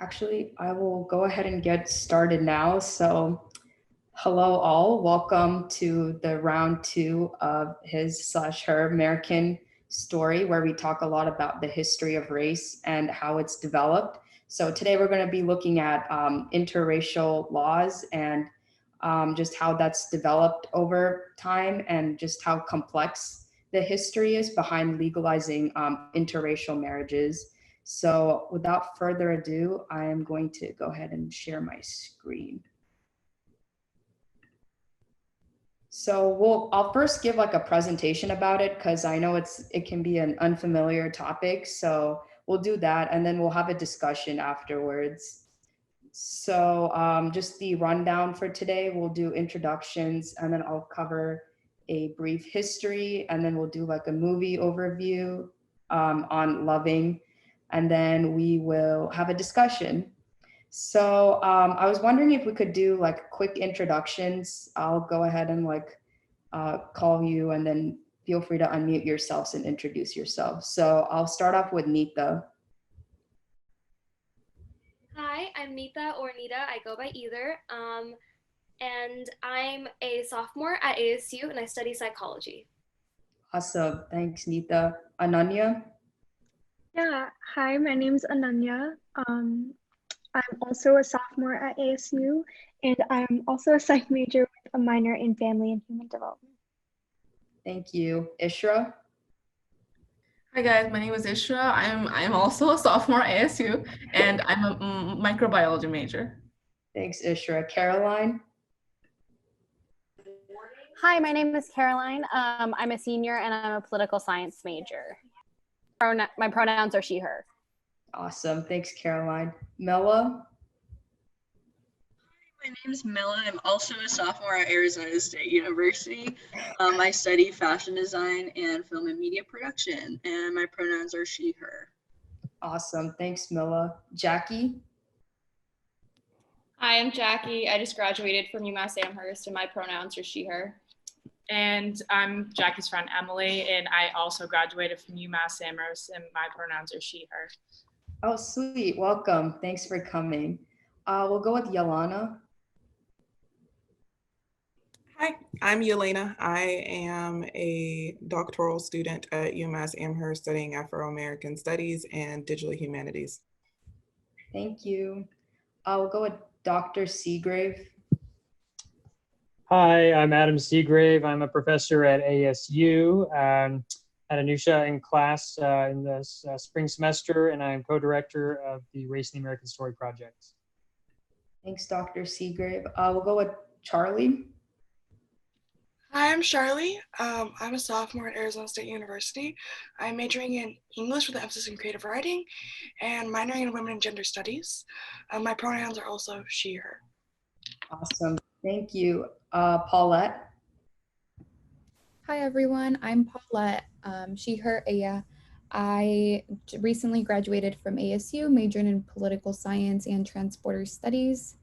Actually, I will go ahead and get started now. So, hello all, welcome to the round two of his/her American story, where we talk a lot about the history of race and how it's developed. So today we're going to be looking at interracial laws and just how that's developed over time and just how complex the history is behind legalizing interracial marriages. So without further ado, I am going to go ahead and share my screen. So I'll first give like a presentation about it because I know it can be an unfamiliar topic. So we'll do that and then we'll have a discussion afterwards. So just the rundown for today, we'll do introductions and then I'll cover a brief history and then we'll do like a movie overview on loving, and then we will have a discussion. So I was wondering if we could do like quick introductions. I'll go ahead and call you and then feel free to unmute yourselves and introduce yourself. So I'll start off with Nita. Hi, I'm Nita or Nita. I go by either. And I'm a sophomore at ASU and I study psychology. Awesome. Thanks, Nita. Ananya? Yeah, hi, my name's Ananya. I'm also a sophomore at ASU, and I'm also a psych major with a minor in family and human development. Thank you. Ishra? Hi guys, my name is Ishra. I'm also a sophomore at ASU, and I'm a microbiology major. Thanks, Ishra. Caroline? Hi, my name is Caroline. I'm a senior and I'm a political science major. My pronouns are she, her. Awesome. Thanks, Caroline. Mela? My name is Mela. I'm also a sophomore at Arizona State University. I study fashion design and film and media production, and my pronouns are she, her. Awesome. Thanks, Mela. Jackie? Hi, I'm Jackie. I just graduated from UMass Amherst and my pronouns are she, her. And I'm Jackie's friend, Emily, and I also graduated from UMass Amherst, and my pronouns are she, her. Oh, sweet. Welcome. Thanks for coming. We'll go with Yelena. Hi, I'm Yelena. I am a doctoral student at UMass Amherst studying Afro-American Studies and Digital Humanities. Thank you. We'll go with Dr. Seagrave. Hi, I'm Adam Seagrave. I'm a professor at ASU at Anusha in class in the spring semester, and I'm co-director of the Race in the American Story project. Thanks, Dr. Seagrave. We'll go with Charlie. Hi, I'm Charlie. I'm a sophomore at Arizona State University. I'm majoring in English with an emphasis in creative writing and minoring in women and gender studies. My pronouns are also she, her. Awesome. Thank you. Paulette. Hi, everyone. I'm Paulette, she, her, Aya. I recently graduated from ASU, majoring in political science and transporter studies.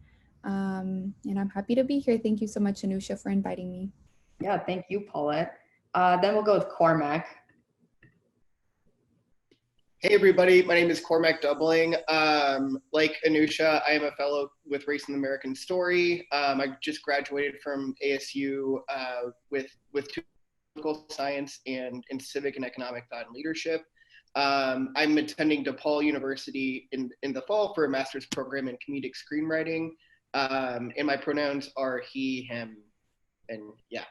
And I'm happy to be here. Thank you so much, Anusha, for inviting me. Yeah, thank you, Paulette. Then we'll go with Cormac. Hey everybody, my name is Cormac Doubling. Like Anusha, I am a fellow with Race in the American Story. I just graduated from ASU with political science and in civic and economic thought and leadership. I'm attending DePaul University in the fall for a master's program in comedic screenwriting. And my pronouns are he, him, and yeah.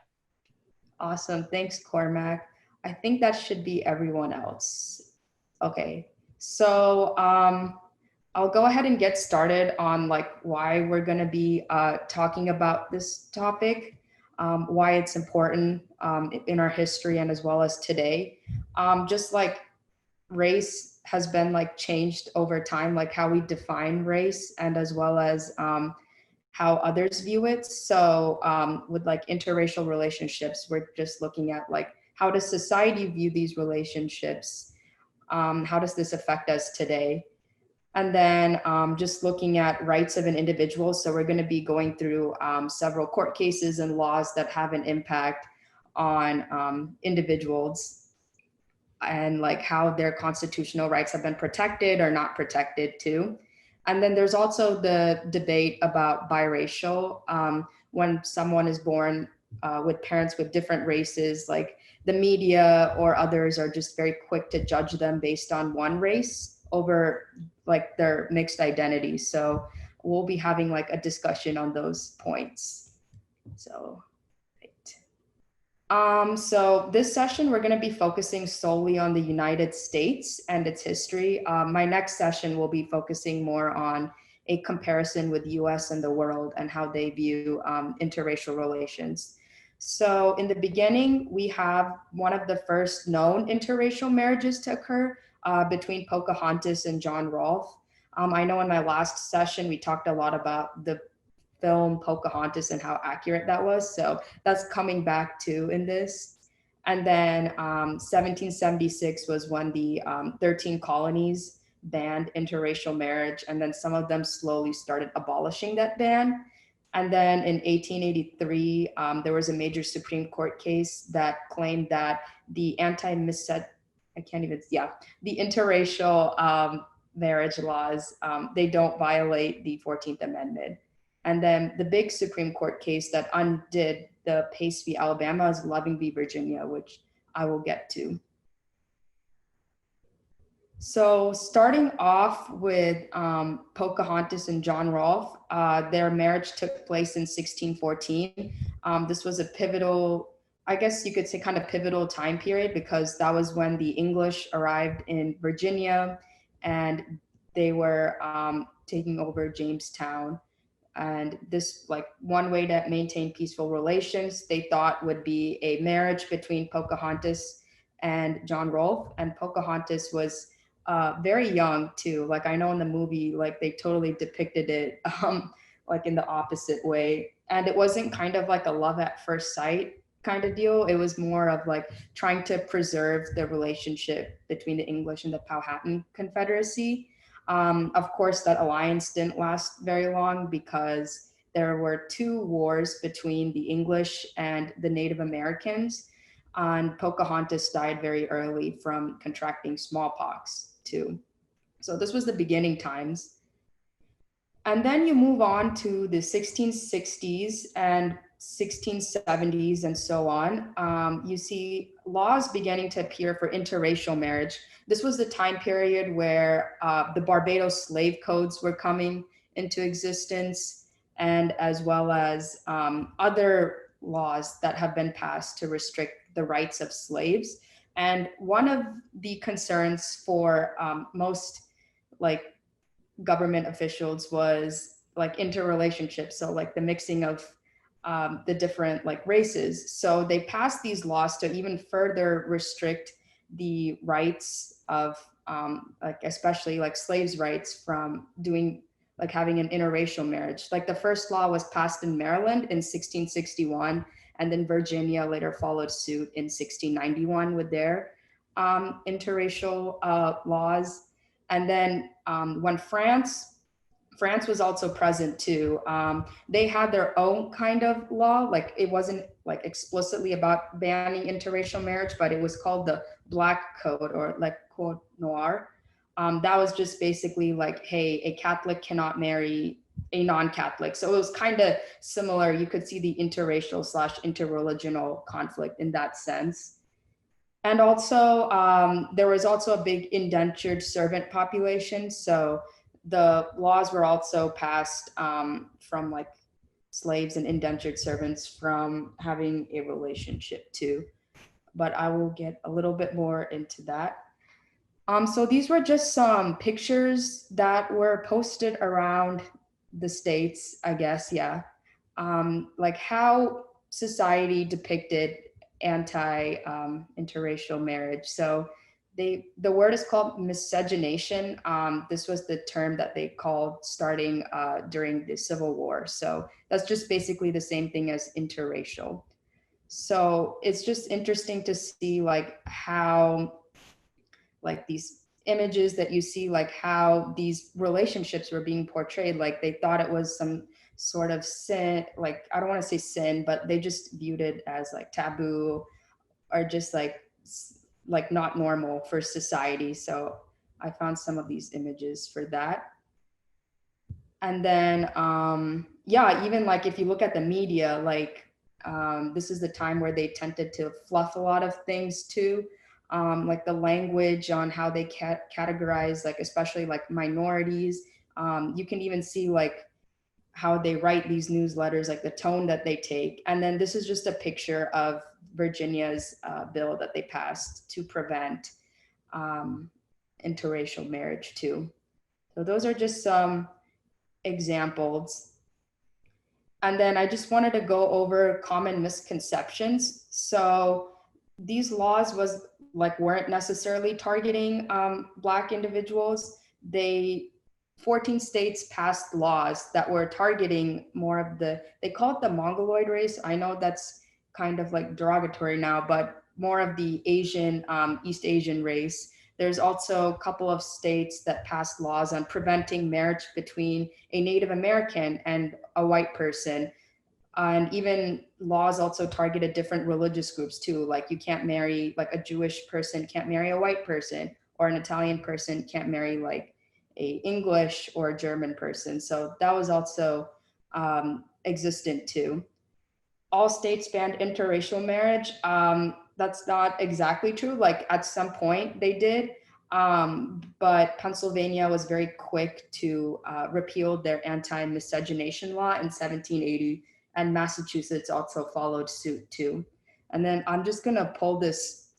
Awesome, thanks, Cormac. I think that should be everyone else. Okay, so I'll go ahead and get started on why we're going to be talking about this topic, why it's important in our history and as well as today. Just like race has been changed over time, like how we define race and as well as how others view it. So with interracial relationships, we're just looking at how does society view these relationships? How does this affect us today? And then just looking at rights of an individual. So we're going to be going through several court cases and laws that have an impact on individuals and how their constitutional rights have been protected or not protected too. And then there's also the debate about biracial, when someone is born with parents with different races, like the media or others are just very quick to judge them based on one race over like their mixed identity. So we'll be having like a discussion on those points. So, right. So this session, we're going to be focusing solely on the United States and its history. My next session will be focusing more on a comparison with US and the world and how they view interracial relations. So in the beginning, we have one of the first known interracial marriages to occur between Pocahontas and John Rolfe. I know in my last session, we talked a lot about the film Pocahontas and how accurate that was. So that's coming back too in this. And then 1776 was when the 13 colonies banned interracial marriage. And then some of them slowly started abolishing that ban. And then in 1883, there was a major Supreme Court case that claimed that the the interracial marriage laws, they don't violate the 14th Amendment. And then the big Supreme Court case that undid the Pace v. Alabama is Loving v. Virginia, which I will get to. So starting off with Pocahontas and John Rolfe, their marriage took place in 1614. This was a pivotal, I guess you could say kind of pivotal time period, because that was when the English arrived in Virginia and they were taking over Jamestown. And this, like, one way to maintain peaceful relations, they thought would be a marriage between Pocahontas and John Rolfe. And Pocahontas was very young too. Like, I know in the movie, like, they totally depicted it like in the opposite way. And it wasn't kind of like a love at first sight kind of deal. It was more of like trying to preserve the relationship between the English and the Powhatan Confederacy. Of course, that alliance didn't last very long because there were two wars between the English and the Native Americans. And Pocahontas died very early from contracting smallpox too. So this was the beginning times. And then you move on to the 1660s and 1670s and so on. You see laws beginning to appear for interracial marriage. This was the time period where the Barbados slave codes were coming into existence, and as well as other laws that have been passed to restrict the rights of slaves. And one of the concerns for most like government officials was like interrelationships, so like the mixing of the different like races. So they passed these laws to even further restrict the rights of like especially like slaves' rights from doing like having an interracial marriage. Like the first law was passed in Maryland in 1661, and then Virginia later followed suit in 1691 with their interracial laws. And then when France was also present too. They had their own kind of law. Like it wasn't like explicitly about banning interracial marriage, but it was called the Black Code, or like Code Noir. That was just basically like, hey, a Catholic cannot marry a non-Catholic. So it was kind of similar. You could see the interracial / interreligional conflict in that sense. And also, there was also a big indentured servant population. So the laws were also passed from like slaves and indentured servants from having a relationship too. But I will get a little bit more into that. So these were just some pictures that were posted around the States, I guess, yeah. Like how society depicted anti-interracial marriage. So the word is called miscegenation. This was the term that they called starting during the Civil War. So that's just basically the same thing as interracial. So it's just interesting to see like how like these images that you see, like how these relationships were being portrayed. Like they thought it was some sort of sin, like I don't want to say sin, but they just viewed it as like taboo or just like not normal for society. So I found some of these images for that. And then, yeah, even like if you look at the media, like this is the time where they tended to fluff a lot of things too. Like the language on how they categorize, like especially like minorities. You can even see like how they write these newsletters, like the tone that they take. And then this is just a picture of Virginia's bill that they passed to prevent interracial marriage too. So those are just some examples. And then I just wanted to go over common misconceptions. So these laws weren't necessarily targeting Black individuals. 14 states passed laws that were targeting more of they call it the Mongoloid race. I know that's kind of like derogatory now, but more of the Asian, East Asian race. There's also a couple of states that passed laws on preventing marriage between a Native American and a white person. And even laws also targeted different religious groups too. Like you can't marry, like a Jewish person can't marry a white person, or an Italian person can't marry like a English or a German person. So that was also existent too. All states banned interracial marriage. That's not exactly true. Like at some point they did, but Pennsylvania was very quick to repeal their anti-miscegenation law in 1780, and Massachusetts also followed suit too. And then I'm just gonna pull this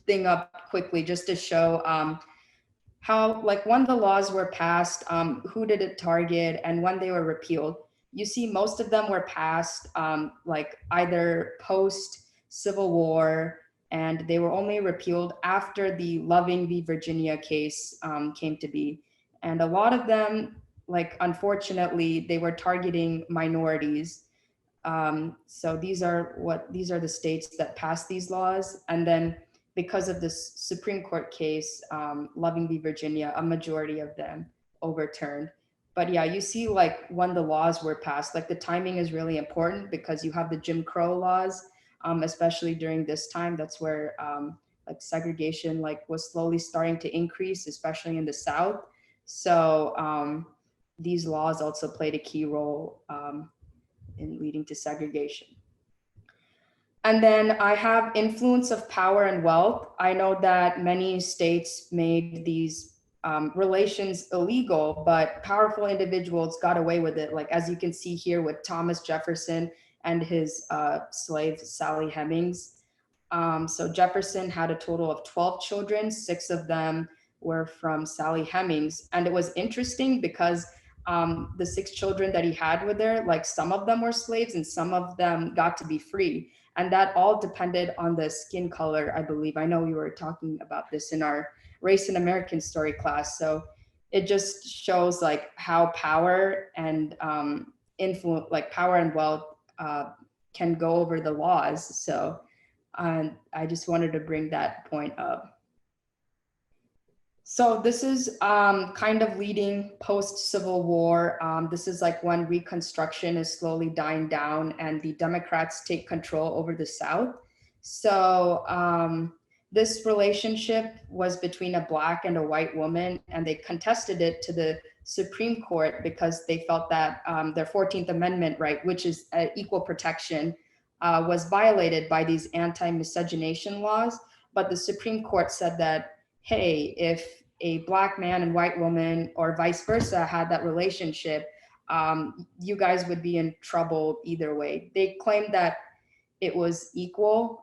thing up quickly just to show how, like, when the laws were passed, who did it target, and when they were repealed. You see most of them were passed like either post Civil War, and they were only repealed after the Loving v. Virginia case came to be. And a lot of them, like, unfortunately, they were targeting minorities. So these are the states that passed these laws. And then because of this Supreme Court case, Loving v. Virginia, a majority of them overturned. But yeah, you see, like, when the laws were passed, like the timing is really important because you have the Jim Crow laws, especially during this time. That's where like segregation like was slowly starting to increase, especially in the South. So these laws also played a key role in leading to segregation. And then I have influence of power and wealth. I know that many states made these relations illegal, but powerful individuals got away with it. Like, as you can see here with Thomas Jefferson and his slave, Sally Hemings. So Jefferson had a total of 12 children. 6 of them were from Sally Hemings. And it was interesting because the 6 children that he had with her, like some of them were slaves and some of them got to be free. And that all depended on the skin color, I believe. I know we were talking about this in our Race and American Story class. So it just shows like how power and influence, like power and wealth can go over the laws. So I just wanted to bring that point up. So this is kind of leading post-Civil War. This is like when Reconstruction is slowly dying down and the Democrats take control over the South. So this relationship was between a Black and a white woman, and they contested it to the Supreme Court because they felt that their 14th Amendment right, which is equal protection, was violated by these anti-miscegenation laws. But the Supreme Court said that, hey, if a Black man and white woman or vice versa had that relationship, you guys would be in trouble either way. They claimed that it was equal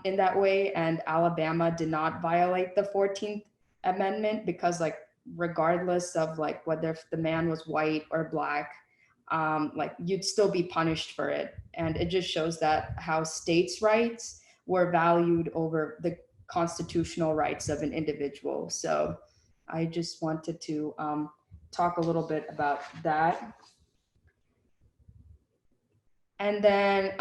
in that way, and Alabama did not violate the 14th Amendment because, like, regardless of like whether the man was white or Black, like you'd still be punished for it. And it just shows that how states' rights were valued over the constitutional rights of an individual. So I just wanted to talk a little bit about that. And then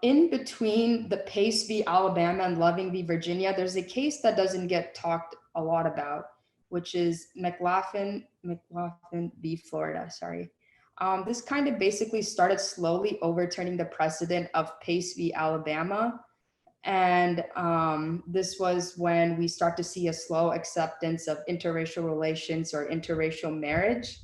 in between the Pace v. Alabama and Loving v. Virginia, there's a case that doesn't get talked a lot about, which is McLaughlin v. Florida, sorry. This kind of basically started slowly overturning the precedent of Pace v. Alabama. And this was when we start to see a slow acceptance of interracial relations or interracial marriage.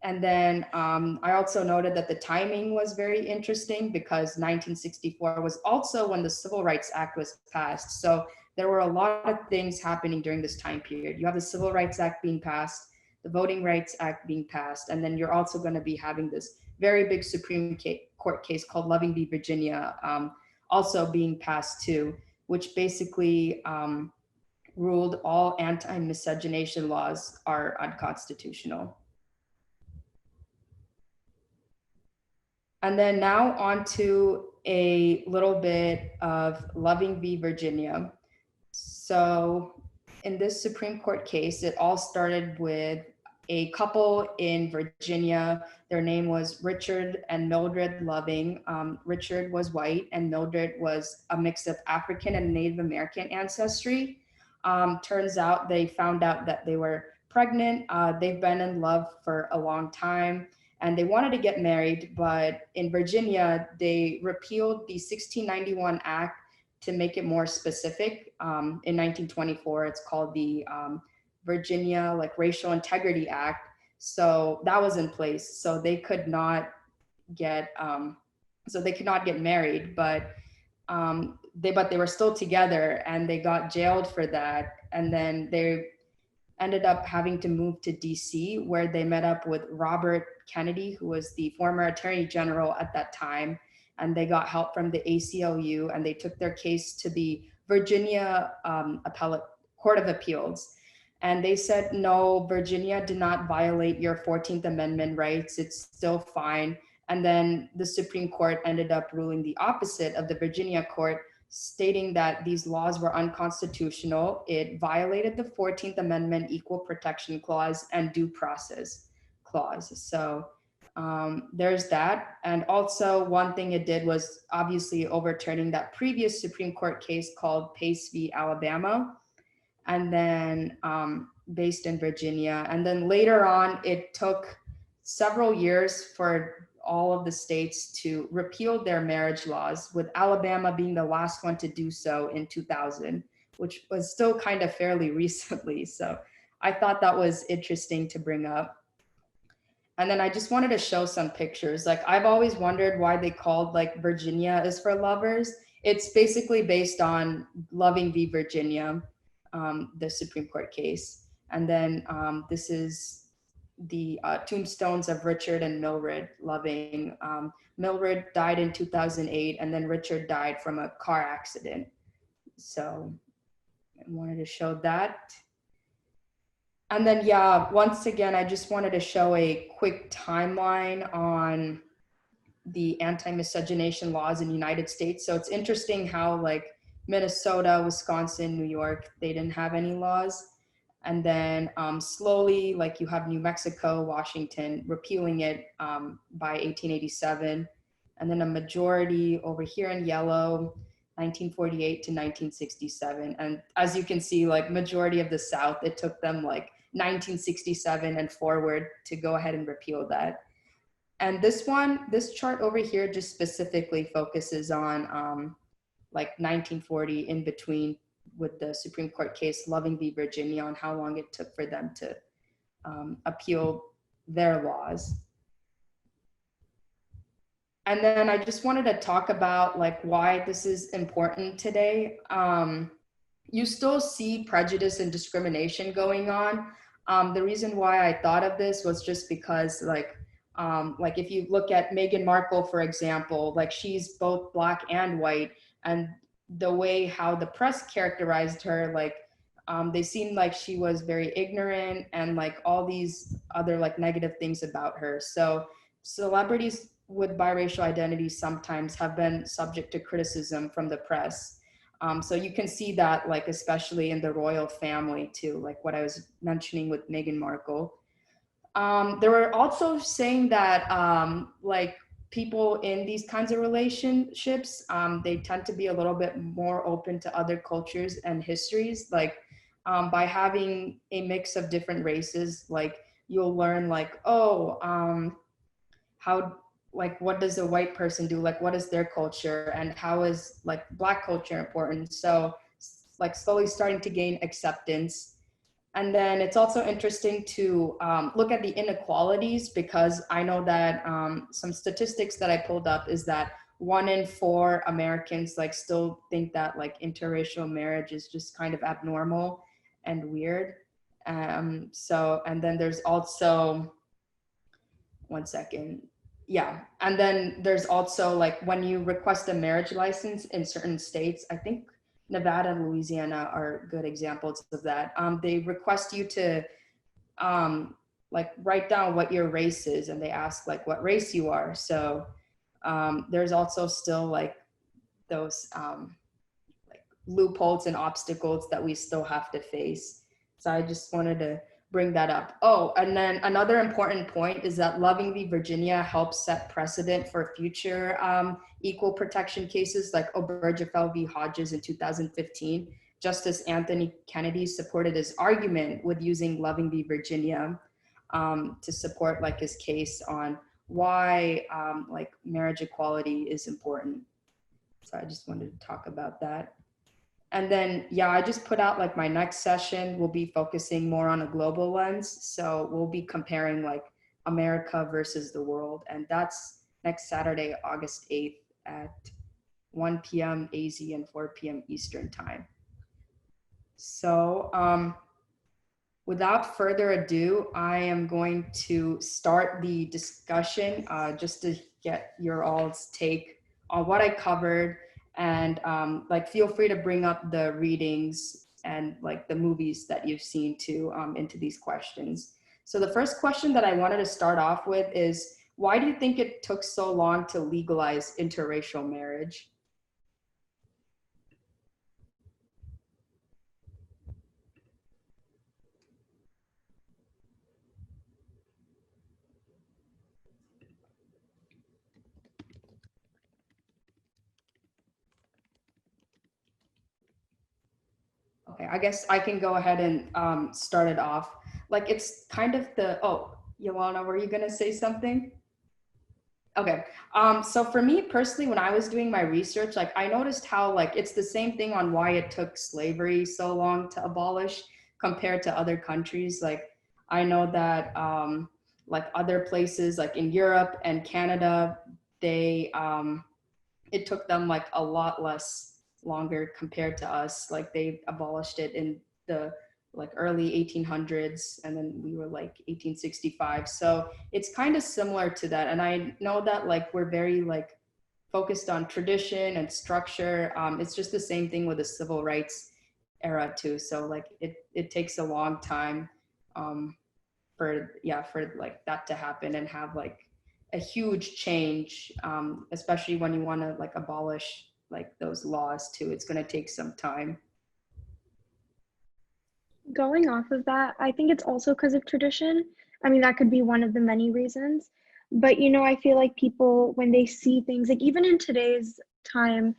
And then I also noted that the timing was very interesting because 1964 was also when the Civil Rights Act was passed. So there were a lot of things happening during this time period. You have the Civil Rights Act being passed, the Voting Rights Act being passed, and then you're also going to be having this very big Supreme Court case called Loving v. Virginia also being passed too, which basically ruled all anti-miscegenation laws are unconstitutional. And then now on to a little bit of Loving v. Virginia. So in this Supreme Court case, it all started with a couple in Virginia. Their name was Richard and Mildred Loving. Richard was white and Mildred was a mix of African and Native American ancestry. Turns out they found out that they were pregnant. They've been in love for a long time and they wanted to get married, but in Virginia, they repealed the 1691 Act to make it more specific. In 1924, it's called the Virginia Racial Integrity Act. So that was in place. So they could not get married, but they were still together and they got jailed for that. And then they ended up having to move to DC, where they met up with Robert Kennedy, who was the former Attorney General at that time. And they got help from the ACLU and they took their case to the Virginia Appellate Court of Appeals. And they said, no, Virginia did not violate your 14th Amendment rights. It's still fine. And then the Supreme Court ended up ruling the opposite of the Virginia court, stating that these laws were unconstitutional. It violated the 14th Amendment Equal Protection Clause and Due Process Clause. So there's that. And also one thing it did was obviously overturning that previous Supreme Court case called Pace v. Alabama, and then based in Virginia. And then later on, it took several years for all of the states to repeal their marriage laws, with Alabama being the last one to do so in 2000, which was still kind of fairly recently. So I thought that was interesting to bring up. And then I just wanted to show some pictures. I've always wondered why they called Virginia is for lovers. It's basically based on Loving v. Virginia, the Supreme Court case. And then this is the tombstones of Richard and Mildred Loving. Mildred died in 2008 and then Richard died from a car accident. So I wanted to show that. And then, yeah, once again, I just wanted to show a quick timeline on the anti-miscegenation laws in the United States. So it's interesting how Minnesota, Wisconsin, New York, they didn't have any laws. And then slowly, you have New Mexico, Washington repealing it by 1887. And then a majority over here in yellow, 1948 to 1967. And as you can see, majority of the South, it took them 1967 and forward to go ahead and repeal that. And this chart over here just specifically focuses on 1940 in between with the Supreme Court case Loving v. Virginia, on how long it took for them to appeal their laws. And then I just wanted to talk about why this is important today. You still see prejudice and discrimination going on. The reason why I thought of this was just because if you look at Meghan Markle, for example, she's both Black and white, and the way how the press characterized her, they seemed like she was very ignorant and all these other negative things about her. So celebrities with biracial identities sometimes have been subject to criticism from the press. So you can see that especially in the royal family too, what I was mentioning with Meghan Markle. They were also saying that people in these kinds of relationships, they tend to be a little bit more open to other cultures and histories. By having a mix of different races, you'll learn how what does a white person do? What is their culture, and how is Black culture important? So slowly starting to gain acceptance. And then it's also interesting to look at the inequalities, because I know that some statistics that I pulled up is that 1 in 4 Americans like still think that like interracial marriage is just kind of abnormal and weird. So, and then there's also, one second. Yeah. And then there's also like when you request a marriage license in certain states, I think Nevada and Louisiana are good examples of that. They request you to like write down what your race is, and they ask like what race you are. So there's also still like those like loopholes and obstacles that we still have to face. So I just wanted to bring that up. Oh, and then another important point is that Loving v. Virginia helps set precedent for future equal protection cases like Obergefell v. Hodges in 2015. Justice Anthony Kennedy supported his argument with using Loving v. Virginia to support like his case on why like marriage equality is important. So I just wanted to talk about that. And then, yeah, I just put out like my next session will be focusing more on a global lens. So we'll be comparing like America versus the world. And that's next Saturday, August 8th at 1 p.m. AZ and 4 p.m. Eastern time. So without further ado, I am going to start the discussion just to get your all's take on what I covered. And like, feel free to bring up the readings and like the movies that you've seen too into these questions. So the first question that I wanted to start off with is, why do you think it took so long to legalize interracial marriage? Okay, I guess I can go ahead and start it off. Like, it's kind of the, oh, Yolanda, were you gonna say something? Okay, so for me personally, when I was doing my research, like I noticed how like it's the same thing on why it took slavery so long to abolish compared to other countries. Like I know that like other places like in Europe and Canada, they it took them like a lot less longer compared to us. Like they abolished it in the like early 1800s, and then we were like 1865. So it's kind of similar to that. And I know that like we're very like focused on tradition and structure. It's just the same thing with the civil rights era too. So like it takes a long time for like that to happen and have like a huge change, especially when you want to like abolish like those laws too. It's going to take some time. Going off of that, I think it's also because of tradition. I mean, that could be one of the many reasons. But, you know, I feel like people, when they see things, like even in today's time,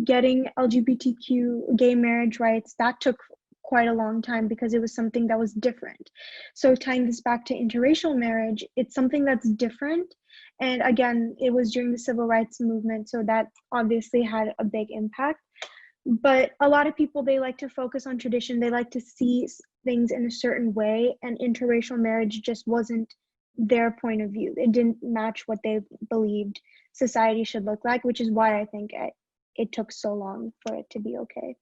getting LGBTQ gay marriage rights, that took quite a long time because it was something that was different. So tying this back to interracial marriage, it's something that's different. And again, it was during the civil rights movement, so that obviously had a big impact. But a lot of people, they like to focus on tradition. They like to see things in a certain way, and interracial marriage just wasn't their point of view. It didn't match what they believed society should look like, which is why I think it took so long for it to be okay.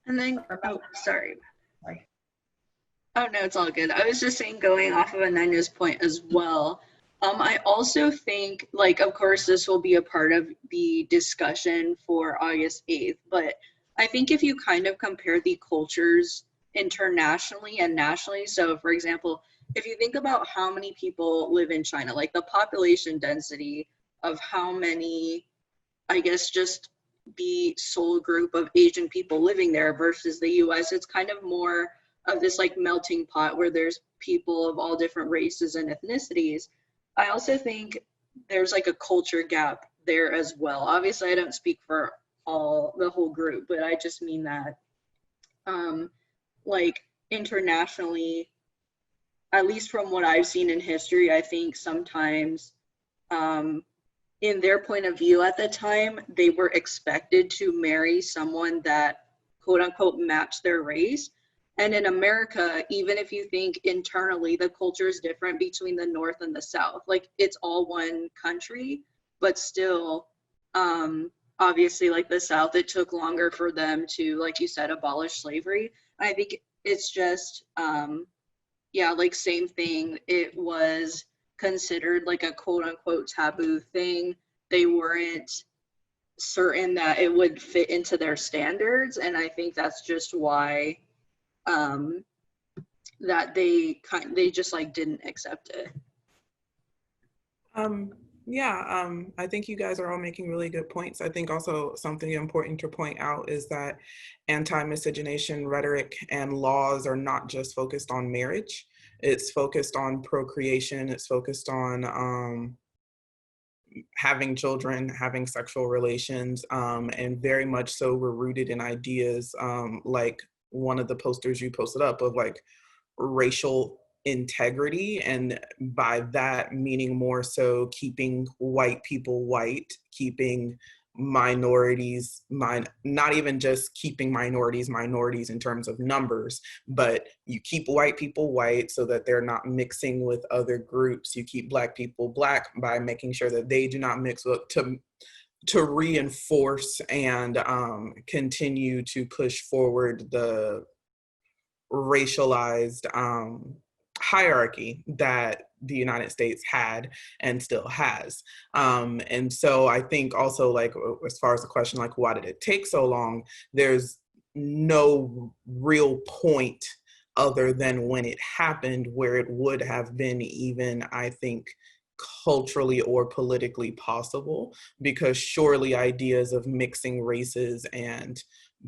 And then, oh, sorry. Oh, no, it's all good. I was just saying, going off of Ananya's point as well, I also think, like, of course, this will be a part of the discussion for August 8th, but I think if you kind of compare the cultures internationally and nationally, so for example, if you think about how many people live in China, like the population density of how many, I guess, just the sole group of Asian people living there versus the US, it's kind of more of this like melting pot where there's people of all different races and ethnicities. I also think there's like a culture gap there as well. Obviously, I don't speak for the whole group, but I just mean that like internationally, at least from what I've seen in history, I think sometimes in their point of view at the time, they were expected to marry someone that quote unquote matched their race. And in America, even if you think internally, the culture is different between the North and the South. Like, it's all one country, but still, obviously, like the South, it took longer for them to, like you said, abolish slavery. I think it's just, yeah, like same thing. It was considered like a quote unquote taboo thing. They weren't certain that it would fit into their standards. And I think that's just why that they just like didn't accept it. I think you guys are all making really good points. I think also something important to point out is that anti-miscegenation rhetoric and laws are not just focused on marriage. It's focused on procreation. It's focused on having children, having sexual relations, and very much so we're rooted in ideas like one of the posters you posted up of like racial integrity, and by that meaning more so keeping white people white, keeping minorities, not even just keeping minorities in terms of numbers, but you keep white people white so that they're not mixing with other groups. You keep black people black by making sure that they do not mix with, to reinforce and continue to push forward the racialized hierarchy that the United States had and still has. And so I think also, like, as far as the question, like, why did it take so long? There's no real point other than when it happened where it would have been even, I think, culturally or politically possible, because surely ideas of mixing races and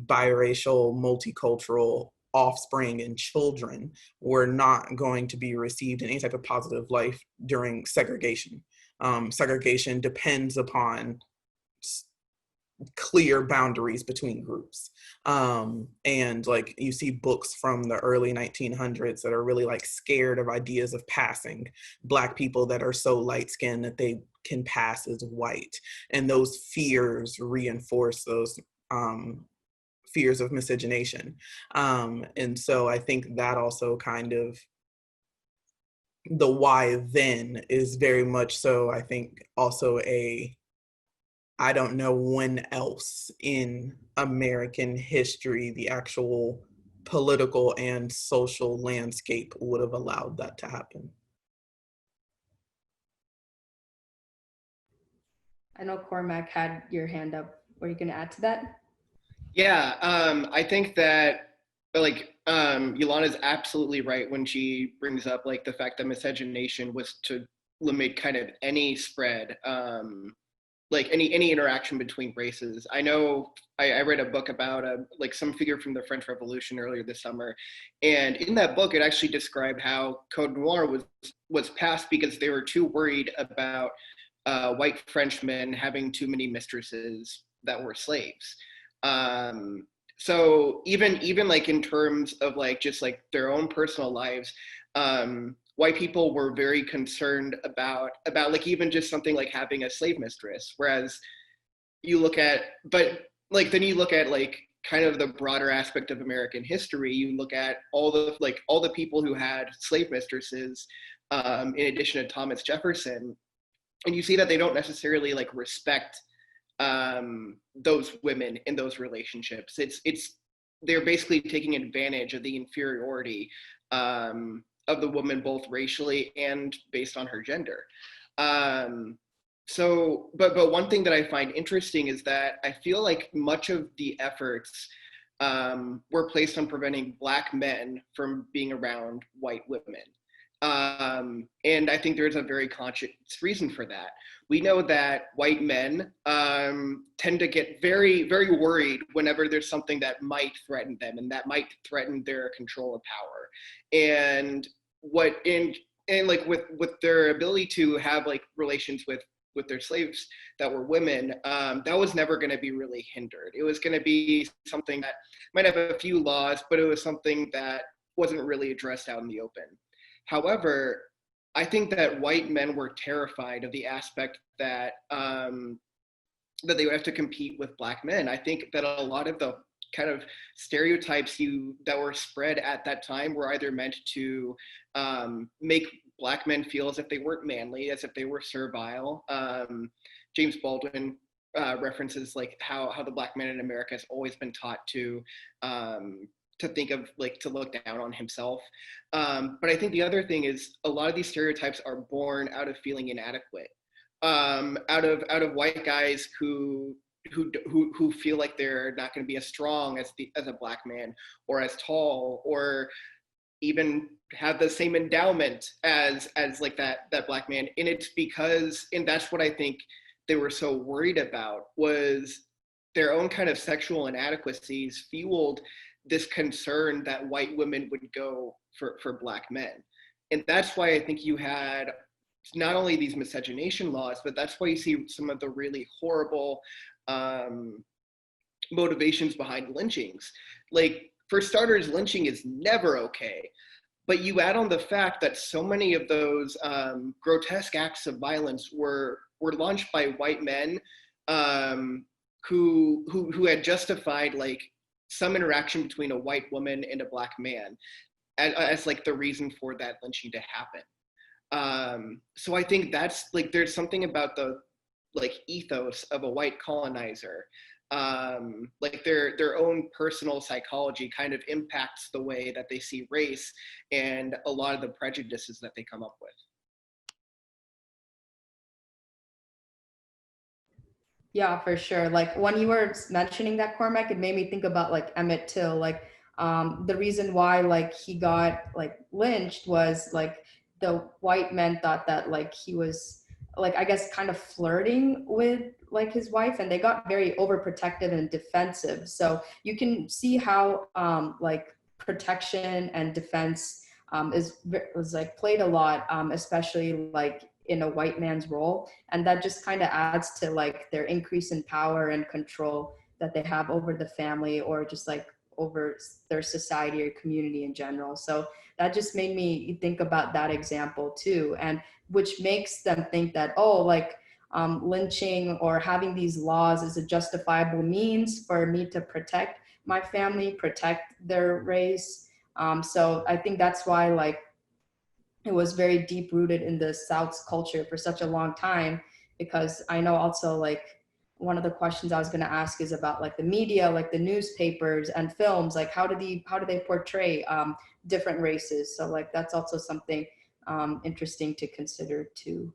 biracial, multicultural offspring and children were not going to be received in any type of positive life during segregation. Segregation depends upon clear boundaries between groups. And like you see books from the early 1900s that are really like scared of ideas of passing Black people that are so light-skinned that they can pass as white. And those fears reinforce those fears of miscegenation. And so I think that also kind of, the why then is very much so, I think, also I don't know when else in American history the actual political and social landscape would have allowed that to happen. I know Cormac had your hand up. Were you going to add to that? Yeah, I think that like Yolana's absolutely right when she brings up like the fact that miscegenation was to limit kind of any spread, like any interaction between races. I know I read a book about like some figure from the French Revolution earlier this summer, and in that book it actually described how Code Noir was passed because they were too worried about white Frenchmen having too many mistresses that were slaves. So even like in terms of like just like their own personal lives, white people were very concerned about like even just something like having a slave mistress. Whereas you look at, but like then you look at like kind of the broader aspect of American history, you look at all the people who had slave mistresses, in addition to Thomas Jefferson, and you see that they don't necessarily like respect those women in those relationships. They're basically taking advantage of the inferiority of the woman, both racially and based on her gender. So, but one thing that I find interesting is that I feel like much of the efforts were placed on preventing Black men from being around white women. And I think there's a very conscious reason for that. We know that white men tend to get very, very worried whenever there's something that might threaten them and that might threaten their control of power. And like with their ability to have like relations with their slaves that were women, that was never going to be really hindered. It was going to be something that might have a few laws, but it was something that wasn't really addressed out in the open. However, I think that white men were terrified of the aspect that that they would have to compete with Black men. I think that a lot of the kind of stereotypes that were spread at that time were either meant to make Black men feel as if they weren't manly, as if they were servile. James Baldwin references like how the Black man in America has always been taught to think of like to look down on himself. But I think the other thing is a lot of these stereotypes are born out of feeling inadequate, out of white guys who feel like they're not going to be as strong as a Black man, or as tall, or even have the same endowment as like that Black man. And it's because, and that's what I think they were so worried about, was their own kind of sexual inadequacies fueled this concern that white women would go for Black men. And that's why I think you had not only these miscegenation laws, but that's why you see some of the really horrible motivations behind lynchings. Like, for starters, lynching is never okay. But you add on the fact that so many of those grotesque acts of violence were launched by white men who had justified like some interaction between a white woman and a Black man as like the reason for that lynching to happen. So I think that's like, there's something about the like ethos of a white colonizer, like their own personal psychology kind of impacts the way that they see race and a lot of the prejudices that they come up with. Yeah, for sure. Like when you were mentioning that, Cormac, it made me think about like Emmett Till. Like the reason why like he got like lynched was like the white men thought that like he was like, I guess, kind of flirting with like his wife, and they got very overprotective and defensive. So you can see how like protection and defense was like played a lot, especially like in a white man's role, and that just kind of adds to like their increase in power and control that they have over the family, or just like over their society or community in general. So that just made me think about that example too, and which makes them think that, oh, like lynching or having these laws is a justifiable means for me to protect my family, protect their race. So I think that's why like it was very deep rooted in the South's culture for such a long time, because I know also like one of the questions I was going to ask is about like the media, like the newspapers and films, like how do they portray different races? So like that's also something interesting to consider too.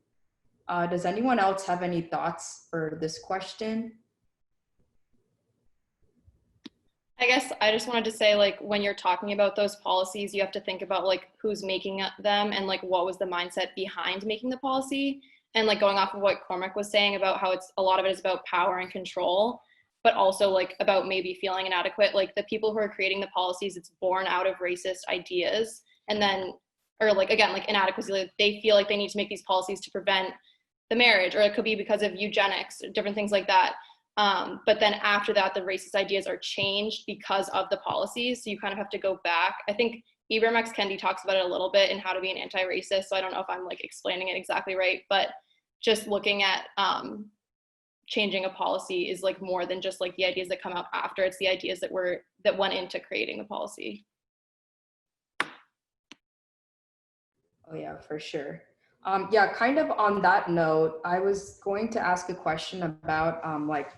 Does anyone else have any thoughts for this question? I guess I just wanted to say, like, when you're talking about those policies, you have to think about like who's making them and like what was the mindset behind making the policy. And like going off of what Cormac was saying about how it's a lot of it is about power and control, but also like about maybe feeling inadequate. Like the people who are creating the policies, it's born out of racist ideas, and then, or like again, like inadequacy. Like they feel like they need to make these policies to prevent the marriage, or it could be because of eugenics, different things like that. But then after that, the racist ideas are changed because of the policies. So you kind of have to go back. I think Ibram X. Kendi talks about it a little bit in How to Be an Anti-Racist. So I don't know if I'm like explaining it exactly right, but just looking at changing a policy is like more than just like the ideas that come out after. It's the ideas that went into creating the policy. Oh yeah, for sure. Yeah, kind of on that note, I was going to ask a question about like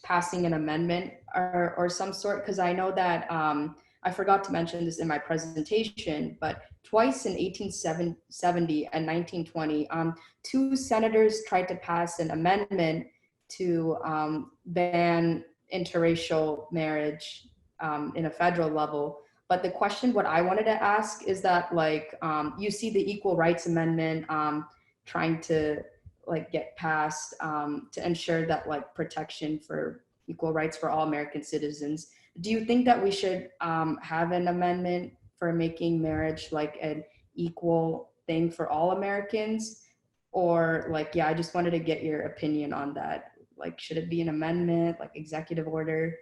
passing an amendment or some sort, because I know that I forgot to mention this in my presentation, but twice in 1870 and 1920, two senators tried to pass an amendment to ban interracial marriage in a federal level. But the question, what I wanted to ask is that like, you see the Equal Rights Amendment trying to like get passed to ensure that like protection for equal rights for all American citizens. Do you think that we should have an amendment for making marriage like an equal thing for all Americans? Or like, yeah, I just wanted to get your opinion on that. Like, should it be an amendment, like executive order?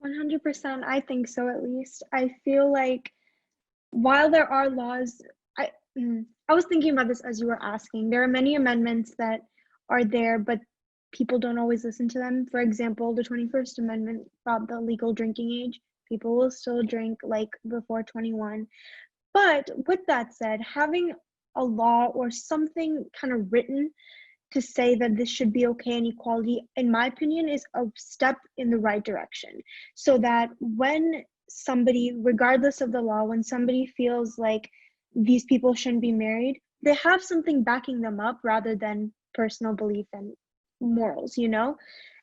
100%, I think so at least. I feel like while there are laws, I was thinking about this as you were asking. There are many amendments that are there, but people don't always listen to them. For example, the 21st Amendment brought the legal drinking age. People will still drink like before 21. But with that said, having a law or something kind of written to say that this should be okay and equality, in my opinion, is a step in the right direction. So that when somebody, regardless of the law, when somebody feels like these people shouldn't be married, they have something backing them up rather than personal belief and morals, you know?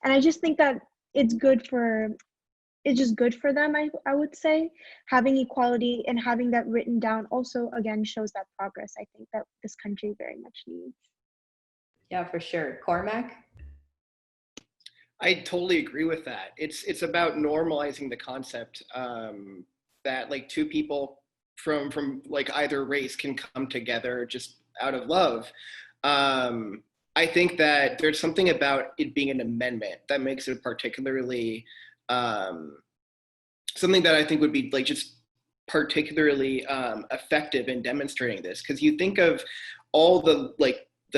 And I just think that it's just good for them, I would say. Having equality and having that written down also, again, shows that progress I think that this country very much needs. Yeah, for sure. Cormac? I totally agree with that. It's about normalizing the concept that like two people from like either race can come together just out of love. I think that there's something about it being an amendment that makes it particularly something that I think would be like just particularly effective in demonstrating this, because you think of all the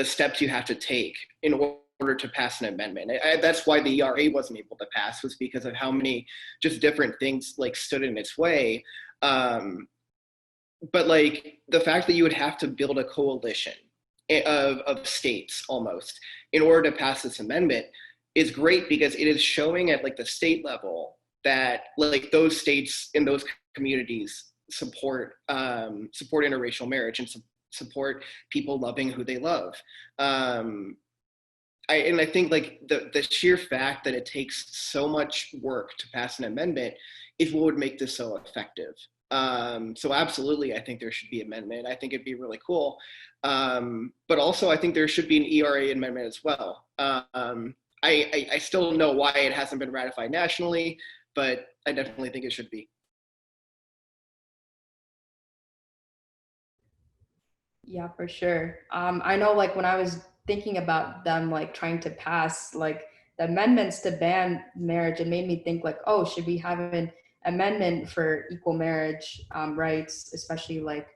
steps you have to take in order to pass an amendment. That's why the ERA wasn't able to pass, was because of how many just different things like stood in its way. But like the fact that you would have to build a coalition of states almost in order to pass this amendment is great, because it is showing at like the state level that like those states in those communities support interracial marriage and support people loving who they love. I think like the sheer fact that it takes so much work to pass an amendment is what would make this so effective. So absolutely, I think there should be amendment. I think it'd be really cool. But also I think there should be an ERA amendment as well. I still don't know why it hasn't been ratified nationally, but I definitely think it should be. Yeah, for sure. I know like when I was thinking about them like trying to pass like the amendments to ban marriage, it made me think like, oh, should we have an amendment for equal marriage rights, especially like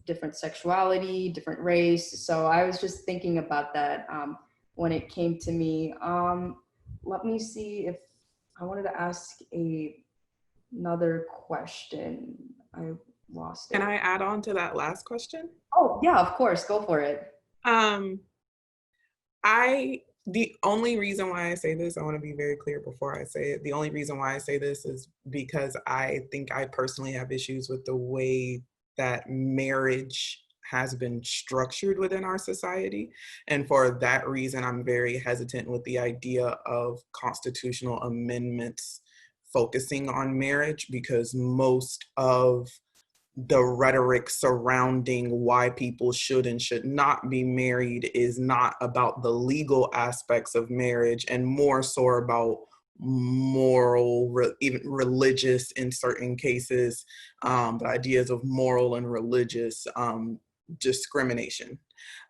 different sexuality, different race. So I was just thinking about that when it came to me. Let me see if I wanted to ask another question. I lost it. Can I add on to that last question? Oh yeah, of course, go for it. The only reason why I say this, I want to be very clear before I say it. The only reason why I say this is because I think I personally have issues with the way that marriage has been structured within our society. And for that reason, I'm very hesitant with the idea of constitutional amendments focusing on marriage, because most of the rhetoric surrounding why people should and should not be married is not about the legal aspects of marriage, and more so about moral, even religious in certain cases, the ideas of moral and religious discrimination.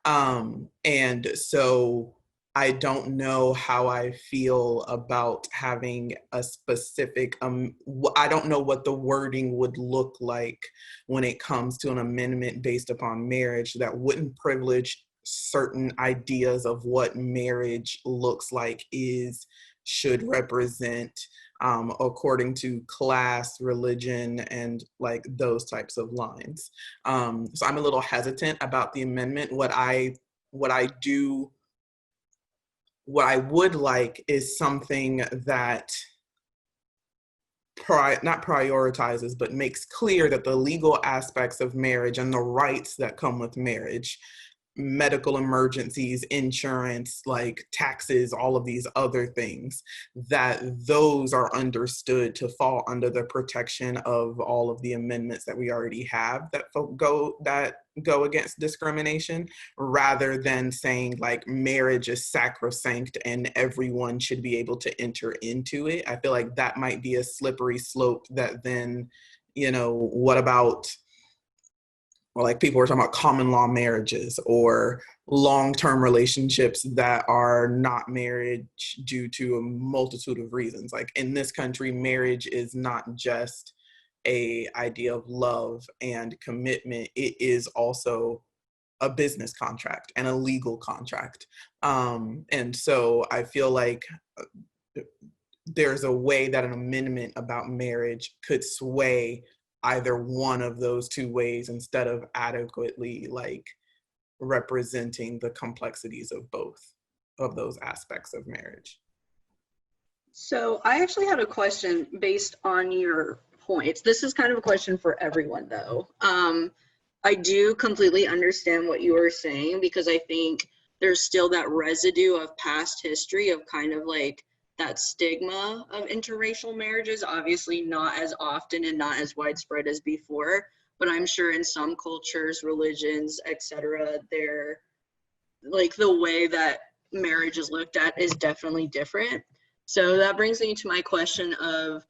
And so I don't know how I feel about having a specific, I don't know what the wording would look like when it comes to an amendment based upon marriage that wouldn't privilege certain ideas of what marriage looks like, should represent, according to class, religion, and like those types of lines. So I'm a little hesitant about the amendment. What I would like is something that not prioritizes, but makes clear that the legal aspects of marriage and the rights that come with marriage, medical emergencies, insurance, like taxes, all of these other things, that those are understood to fall under the protection of all of the amendments that we already have that go against discrimination, rather than saying like marriage is sacrosanct and everyone should be able to enter into it. I feel like that might be a slippery slope that then, what about, or like people were talking about common law marriages or long-term relationships that are not marriage due to a multitude of reasons. Like in this country, marriage is not just a idea of love and commitment. It is also a business contract and a legal contract. And so I feel like there's a way that an amendment about marriage could sway either one of those two ways instead of adequately like representing the complexities of both of those aspects of marriage. So I actually had a question based on your points. This is kind of a question for everyone though. I do completely understand what you were saying because I think there's still that residue of past history of kind of like that stigma of interracial marriages, obviously not as often and not as widespread as before, but I'm sure in some cultures, religions, etc., they're like the way that marriage is looked at is definitely different. So that brings me to my question of,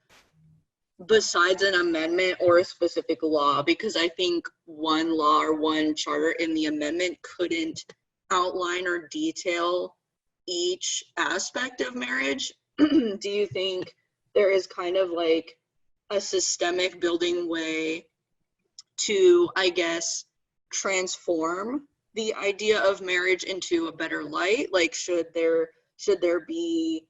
besides an amendment or a specific law, because I think one law or one charter in the amendment couldn't outline or detail each aspect of marriage. Do you think there is kind of like a systemic building way to, I guess, transform the idea of marriage into a better light? Like, should there be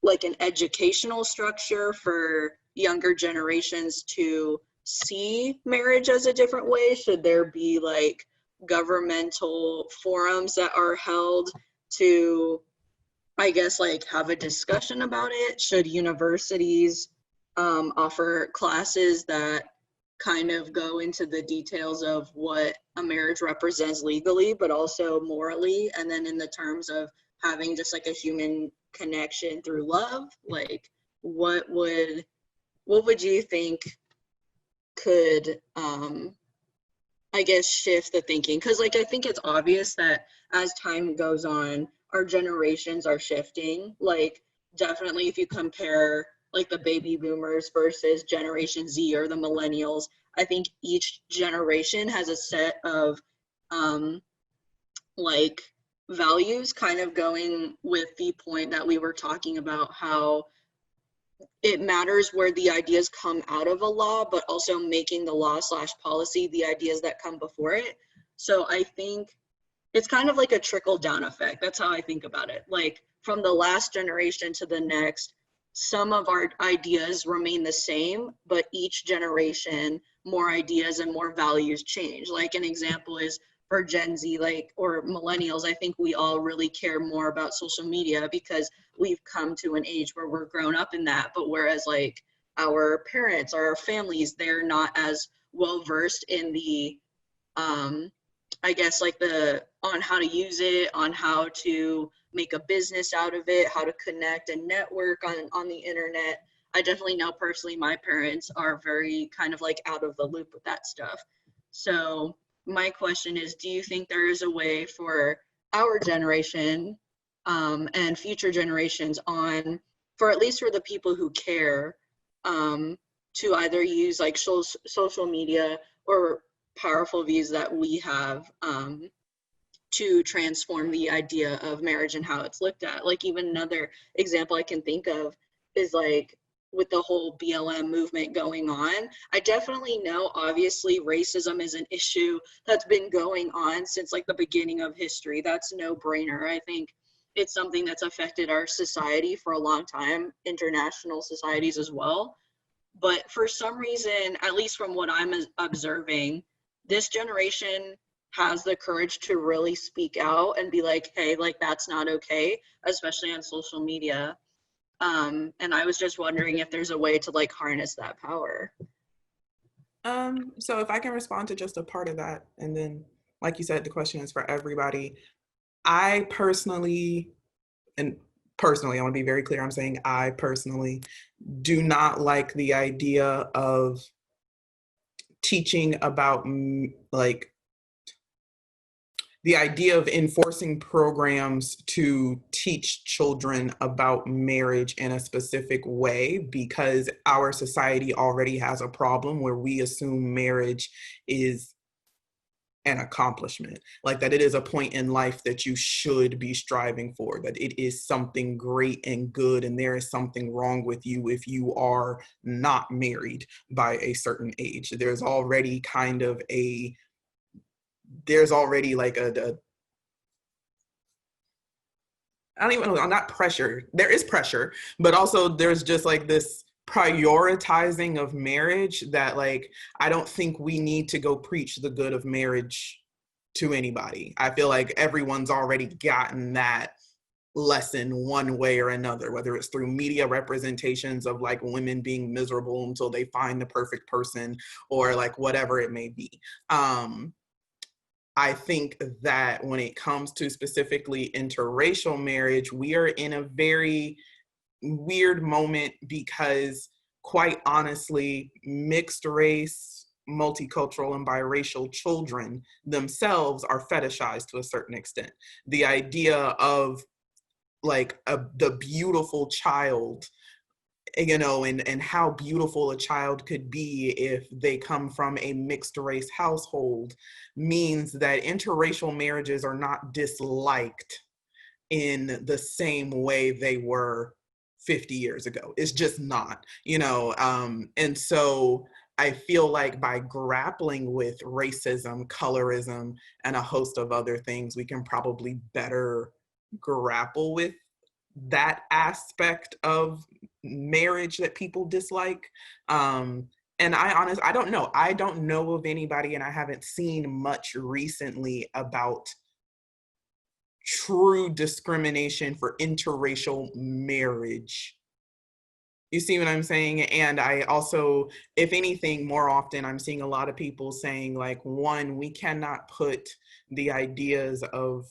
like an educational structure for younger generations to see marriage as a different way? Should there be like governmental forums that are held to, I guess, like have a discussion about it? Should universities offer classes that kind of go into the details of what a marriage represents legally, but also morally, and then in the terms of having just like a human connection through love? Like, what would you think could I guess shift the thinking? Because like I think it's obvious that as time goes on, our generations are shifting. Like, definitely if you compare like the baby boomers versus Generation Z or the millennials, I think each generation has a set of like values, kind of going with the point that we were talking about, how it matters where the ideas come out of a law, but also making the law / policy the ideas that come before it. So I think it's kind of like a trickle down effect. That's how I think about it. Like, from the last generation to the next, some of our ideas remain the same, but each generation, more ideas and more values change. Like, an example is for Gen Z, like, or millennials, I think we all really care more about social media because we've come to an age where we're grown up in that. But whereas like our parents or our families, they're not as well versed in the I guess like on how to use it, on how to make a business out of it, how to connect and network on the internet. I definitely know personally my parents are very kind of like out of the loop with that stuff. So my question is, do you think there is a way for our generation and future generations for at least for the people who care, to either use like social media or powerful views that we have to transform the idea of marriage and how it's looked at? Like, even another example I can think of is like with the whole BLM movement going on. I definitely know obviously racism is an issue that's been going on since like the beginning of history. That's no brainer. I think it's something that's affected our society for a long time, international societies as well. But for some reason, at least from what I'm observing, this generation has the courage to really speak out and be like, hey, like, that's not okay, especially on social media. And I was just wondering if there's a way to like harness that power. So if I can respond to just a part of that, and then like you said, the question is for everybody. I personally, I want to be very clear, I'm saying I personally do not like the idea of teaching about like the idea of enforcing programs to teach children about marriage in a specific way, because our society already has a problem where we assume marriage is an accomplishment, like that it is a point in life that you should be striving for, that it is something great and good, and there is something wrong with you if you are not married by a certain age. There's already kind of a there's already like I don't even know, not pressure. There is pressure, but also there's just like this prioritizing of marriage that like, I don't think we need to go preach the good of marriage to anybody. I feel like everyone's already gotten that lesson one way or another, whether it's through media representations of like women being miserable until they find the perfect person or like whatever it may be. I think that when it comes to specifically interracial marriage, we are in a very weird moment because, quite honestly, mixed race, multicultural, and biracial children themselves are fetishized to a certain extent. The idea of like the beautiful child, you know, and how beautiful a child could be if they come from a mixed race household means that interracial marriages are not disliked in the same way they were 50 years ago. It's just not, you know, and so I feel like by grappling with racism, colorism, and a host of other things, we can probably better grapple with that aspect of marriage that people dislike. And I don't know. I don't know of anybody, and I haven't seen much recently about true discrimination for interracial marriage. You see what I'm saying? And I also, if anything, more often I'm seeing a lot of people saying like, one, we cannot put the ideas of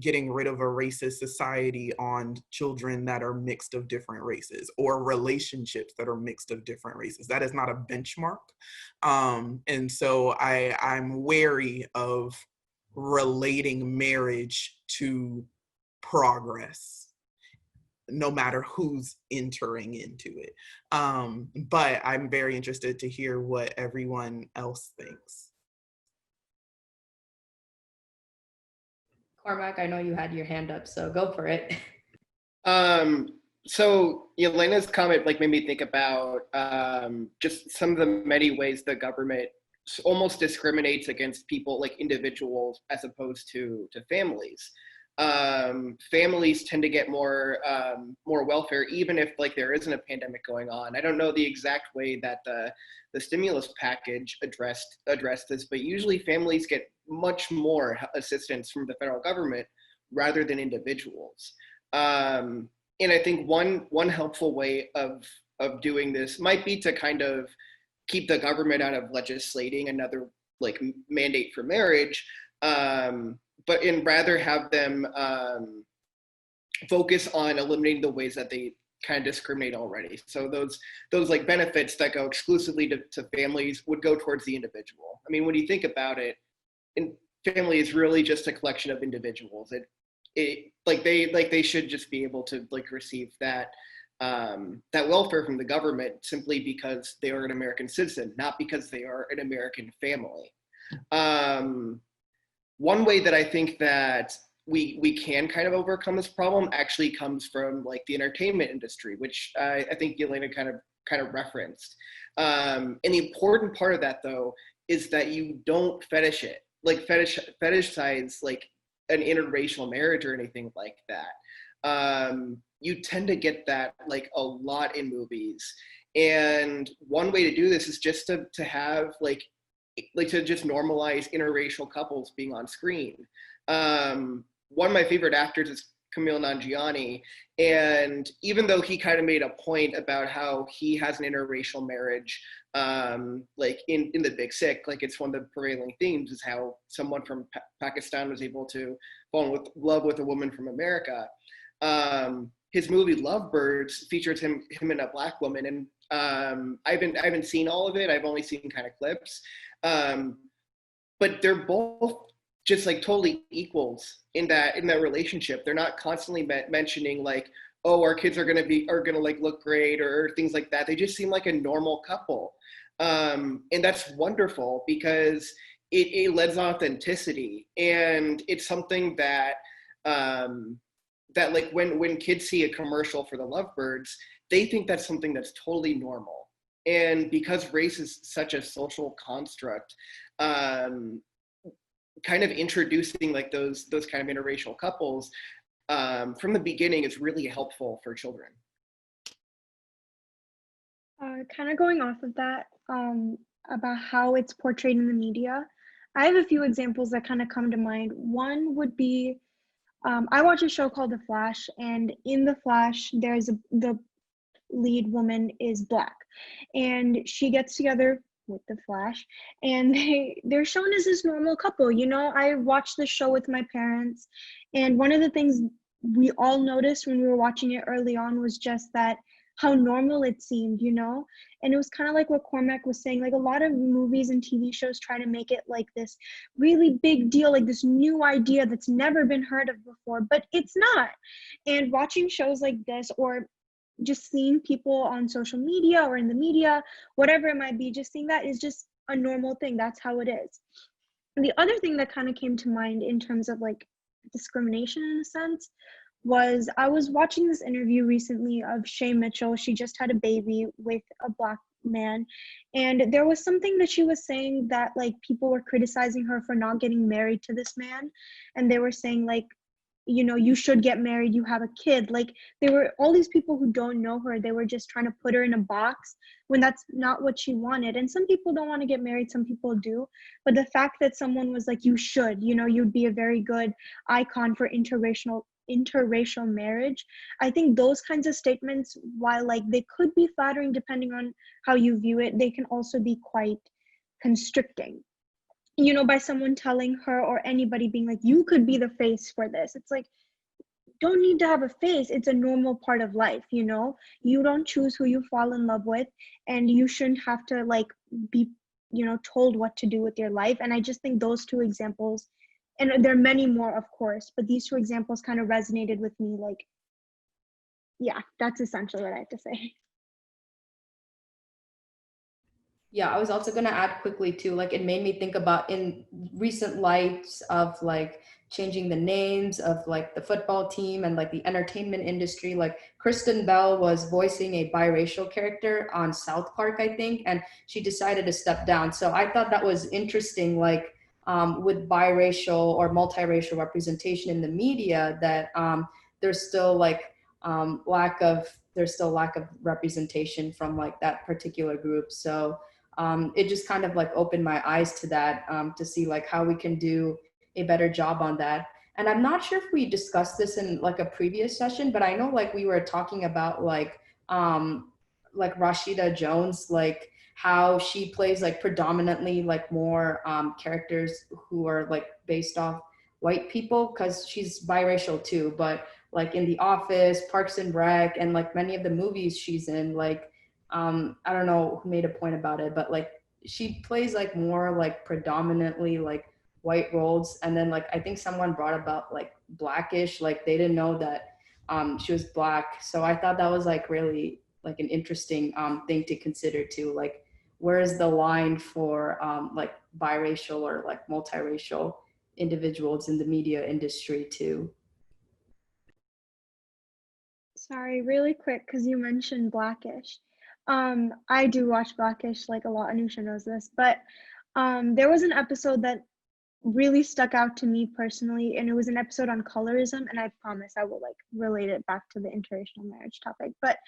getting rid of a racist society on children that are mixed of different races or relationships that are mixed of different races. That is not a benchmark. And so I'm wary of relating marriage to progress, no matter who's entering into it. But I'm very interested to hear what everyone else thinks. Cormac, I know you had your hand up, so go for it. So Elena's comment like made me think about just some of the many ways the government almost discriminates against people like individuals as opposed to families. Families tend to get more welfare even if like there isn't a pandemic going on. I don't know the exact way that the stimulus package addressed this, but usually families get much more assistance from the federal government rather than individuals. And I think one helpful way of doing this might be to kind of keep the government out of legislating another like mandate for marriage, but rather have them focus on eliminating the ways that they kind of discriminate already. So those like benefits that go exclusively to families would go towards the individual. I mean, when you think about it, family is really just a collection of individuals. They should just be able to like receive that welfare from the government simply because they are an American citizen, not because they are an American family. One way that I think that we can kind of overcome this problem actually comes from like the entertainment industry, which I think Elena kind of referenced. And the important part of that though is that you don't fetishize like an interracial marriage or anything like that. You tend to get that like a lot in movies. And one way to do this is just to have like to just normalize interracial couples being on screen. One of my favorite actors is Kumail Nanjiani, and even though he kind of made a point about how he has an interracial marriage, like in The Big Sick, like it's one of the prevailing themes is how someone from Pakistan was able to fall in love with a woman from America. His movie Lovebirds features him and a Black woman, and I haven't seen all of it. I've only seen kind of clips, but they're both just like totally equals in that relationship. They're not constantly mentioning like, oh, our kids are gonna like look great or things like that. They just seem like a normal couple, and that's wonderful because it lends authenticity, and it's something that that like when kids see a commercial for the Lovebirds, they think that's something that's totally normal. And because race is such a social construct, kind of introducing like those kind of interracial couples from the beginning is really helpful for children. Kind of going off of that, about how it's portrayed in the media, I have a few examples that kind of come to mind. One would be, I watch a show called The Flash, and in The Flash, the lead woman is Black, and she gets together with the Flash, and they're shown as this normal couple. You know, I watched the show with my parents, and one of the things we all noticed when we were watching it early on was just that how normal it seemed, you know? And it was kind of like what Cormac was saying, like a lot of movies and TV shows try to make it like this really big deal, like this new idea that's never been heard of before, but it's not. And watching shows like this, or just seeing people on social media or in the media, whatever it might be, just seeing that is just a normal thing. That's how it is. And the other thing that kind of came to mind in terms of like discrimination in a sense was, I was watching this interview recently of Shay Mitchell. She just had a baby with a Black man, and there was something that she was saying that like people were criticizing her for not getting married to this man, and they were saying like, you know, you should get married, you have a kid. Like, there were all these people who don't know her, they were just trying to put her in a box when that's not what she wanted. And some people don't want to get married, some people do, but the fact that someone was like, you should, you know, you'd be a very good icon for interracial marriage, I think those kinds of statements, while like they could be flattering depending on how you view it, they can also be quite constricting, you know, by someone telling her or anybody being like, you could be the face for this. It's like, don't need to have a face. It's a normal part of life, you know? You don't choose who you fall in love with, and you shouldn't have to like be, you know, told what to do with your life. And I just think those two examples, and there are many more of course, but these two examples kind of resonated with me. Like, yeah, that's essentially what I have to say. Yeah, I was also gonna add quickly too, like it made me think about in recent lights of like changing the names of like the football team and like the entertainment industry. Like Kristen Bell was voicing a biracial character on South Park, I think, and she decided to step down. So I thought that was interesting, like with biracial or multiracial representation in the media, that there's still like lack of representation from like that particular group. So it just kind of like opened my eyes to that, to see like how we can do a better job on that. And I'm not sure if we discussed this in like a previous session, but I know like we were talking about like Rashida Jones, like how she plays like predominantly like more characters who are like based off white people, because she's biracial too. But like in The Office, Parks and Rec, and like many of the movies she's in, like I don't know who made a point about it, but like she plays like more like predominantly like white roles. And then like I think someone brought about like Blackish, like they didn't know that she was Black. So I thought that was like really like an interesting thing to consider too. Like, where is the line for like biracial or like multiracial individuals in the media industry too? Sorry, really quick, because you mentioned Blackish. I do watch Blackish like a lot. Anusha knows this, but there was an episode that really stuck out to me personally, and it was an episode on colorism, and I promise I will like relate it back to the interracial marriage topic. But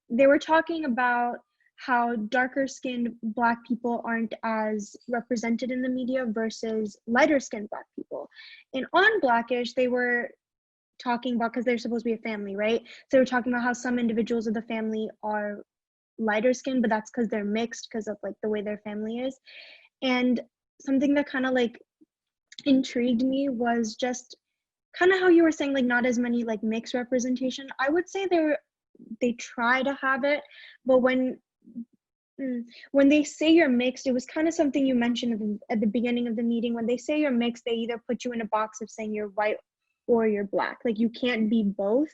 they were talking about how darker skinned Black people aren't as represented in the media versus lighter skinned Black people. And on Blackish, they were talking about, because they're supposed to be a family, right? So we're talking about how some individuals of the family are lighter skinned, but that's because they're mixed because of like the way their family is. And something that kind of like intrigued me was just kind of how you were saying, like not as many like mixed representation. I would say they try to have it, but when they say you're mixed, it was kind of something you mentioned at the beginning of the meeting. When they say you're mixed, they either put you in a box of saying you're white or you're Black. Like you can't be both.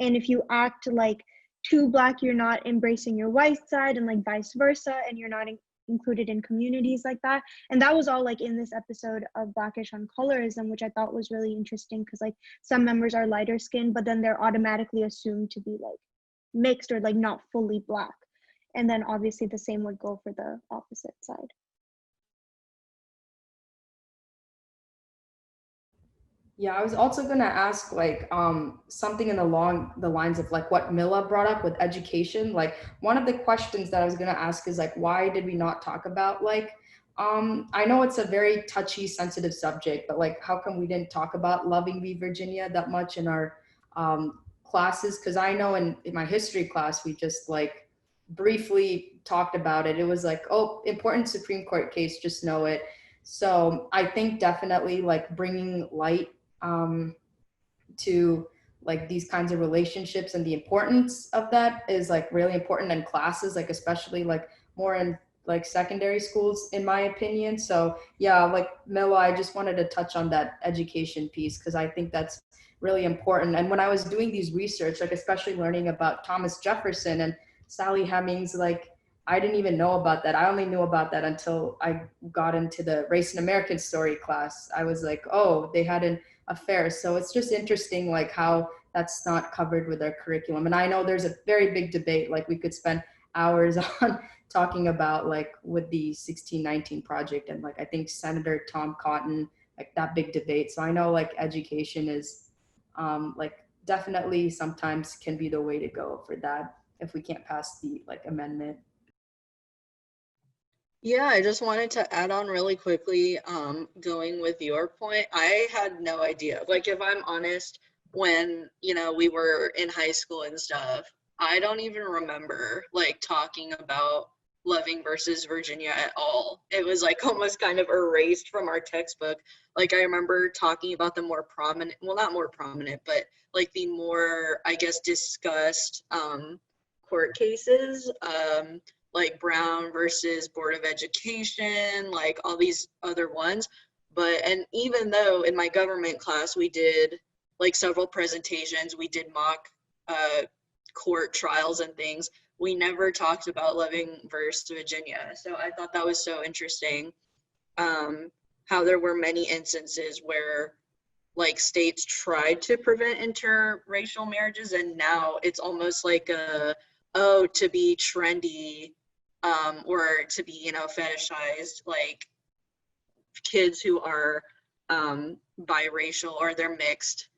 And if you act like too Black, you're not embracing your white side, and like vice versa, and you're not included in communities like that. And that was all like in this episode of Blackish on colorism, which I thought was really interesting, because like some members are lighter skinned, but then they're automatically assumed to be like mixed or like not fully Black. And then obviously the same would go for the opposite side. Yeah, I was also gonna ask like something in the lines of like what Mila brought up with education. Like one of the questions that I was gonna ask is like why did we not talk about like I know it's a very touchy, sensitive subject, but like how come we didn't talk about Loving v. Virginia that much in our classes? Because I know in my history class we just like briefly talked about it. It was like, oh, important Supreme Court case, just know it. So I think definitely like bringing light um, to like these kinds of relationships and the importance of that is like really important in classes, like especially like more in like secondary schools, in my opinion. So yeah, like Mila, I just wanted to touch on that education piece because I think that's really important. And when I was doing these research, like especially learning about Thomas Jefferson and Sally Hemings, like I didn't even know about that. I only knew about that until I got into the Race and American Story class. I was like, oh, they had an affair. So it's just interesting, like how that's not covered with our curriculum. And I know there's a very big debate. Like we could spend hours on talking about like with the 1619 project and like I think Senator Tom Cotton, like that big debate. So I know like education is like definitely sometimes can be the way to go for that if we can't pass the like amendment. Yeah, I just wanted to add on really quickly, going with your point, I had no idea. Like, if I'm honest, when, we were in high school and stuff, I don't even remember like talking about Loving versus Virginia at all. It was like almost kind of erased from our textbook. Like, I remember talking about the more prominent, well, not more prominent, but like the more, I guess, discussed court cases. Like Brown versus Board of Education, like all these other ones. And even though in my government class we did like several presentations, we did mock court trials and things, we never talked about Loving versus Virginia. So I thought that was so interesting, how there were many instances where like states tried to prevent interracial marriages, and now it's almost like to be trendy, or to be, fetishized, like kids who are biracial or they're mixed,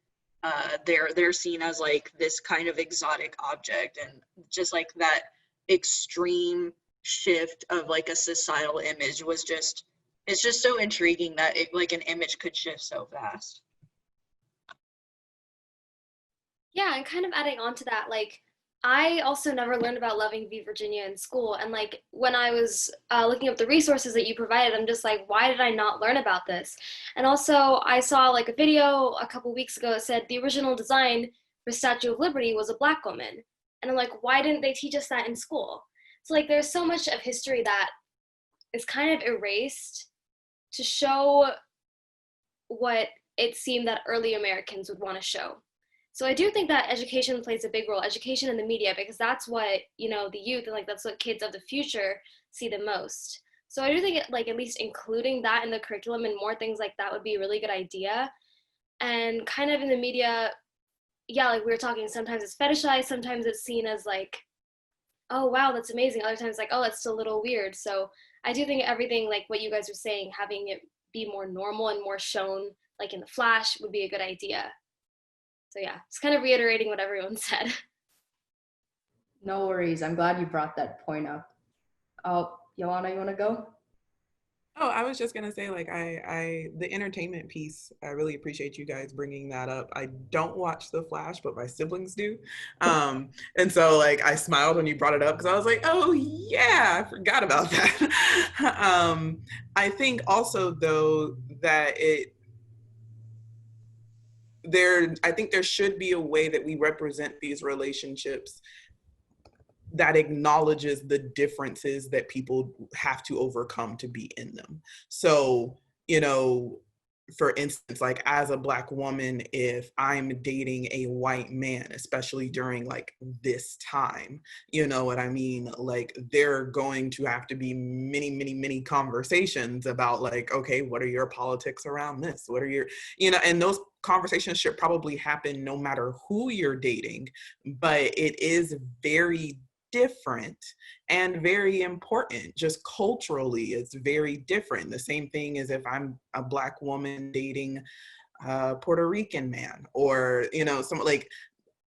they're seen as like this kind of exotic object, and just like that extreme shift of like a societal image it's just so intriguing that like an image could shift so fast. Yeah, and kind of adding on to that, like I also never learned about Loving v. Virginia in school. And like when I was looking up the resources that you provided, I'm just like, why did I not learn about this? And also I saw like a video a couple weeks ago that said the original design for Statue of Liberty was a Black woman. And I'm like, why didn't they teach us that in school? So like there's so much of history that is kind of erased to show what it seemed that early Americans would want to show. So I do think that education plays a big role, education in the media, because that's what, the youth and like that's what kids of the future see the most. So I do think like at least including that in the curriculum and more things like that would be a really good idea. And kind of in the media, yeah, like we were talking, sometimes it's fetishized, sometimes it's seen as like, oh wow, that's amazing. Other times like, oh, that's still a little weird. So I do think everything like what you guys are saying, having it be more normal and more shown like in the flash would be a good idea. So yeah, it's kind of reiterating what everyone said. No worries. I'm glad you brought that point up. Oh, Joanna, you want to go? Oh, I was just gonna say, like, the entertainment piece, I really appreciate you guys bringing that up. I don't watch The Flash, but my siblings do. And so, like, I smiled when you brought it up because I was like, oh, yeah, I forgot about that. I think also, though, that I think there should be a way that we represent these relationships that acknowledges the differences that people have to overcome to be in them. So, for instance, like as a Black woman, if I'm dating a white man, especially during like this time, you know what I mean? Like there are going to have to be many, many, many conversations about like, okay, what are your politics around this? What are your, and those conversations should probably happen no matter who you're dating, but it is very different and very important. Just culturally, it's very different. The same thing as if I'm a Black woman dating Puerto Rican man, or, you know, some like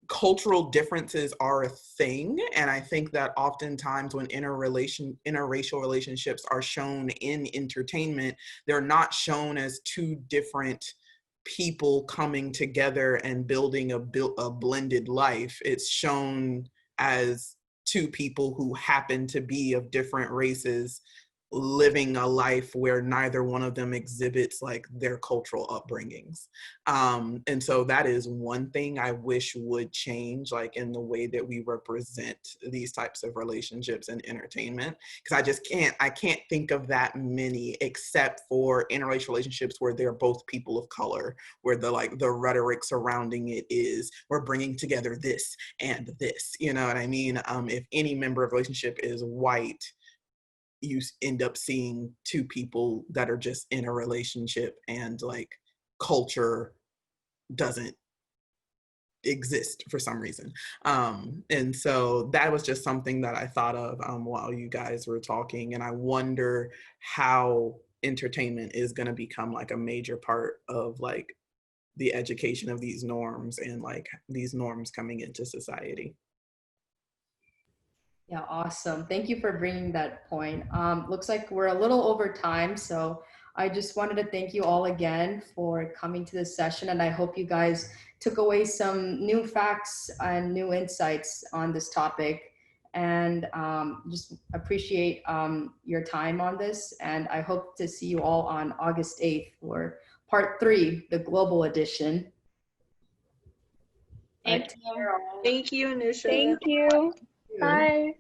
cultural differences are a thing. And I think that oftentimes when interracial relationships are shown in entertainment, they're not shown as two different people coming together and building a blended life. It's shown as two people who happen to be of different races living a life where neither one of them exhibits like their cultural upbringings. And so that is one thing I wish would change, like in the way that we represent these types of relationships in entertainment. Because I can't think of that many, except for interracial relationships where they're both people of color, where the rhetoric surrounding it is, we're bringing together this and this, you know what I mean? If any member of a relationship is white, you end up seeing two people that are just in a relationship and like culture doesn't exist for some reason. And so that was just something that I thought of while you guys were talking. And I wonder how entertainment is going to become like a major part of like the education of these norms and like these norms coming into society. Yeah, awesome. Thank you for bringing that point. Looks like we're a little over time, so I just wanted to thank you all again for coming to this session, and I hope you guys took away some new facts and new insights on this topic, and just appreciate your time on this, and I hope to see you all on August 8th for part 3, the global edition. Thank you. Thank you, Anusha. Thank you. Bye.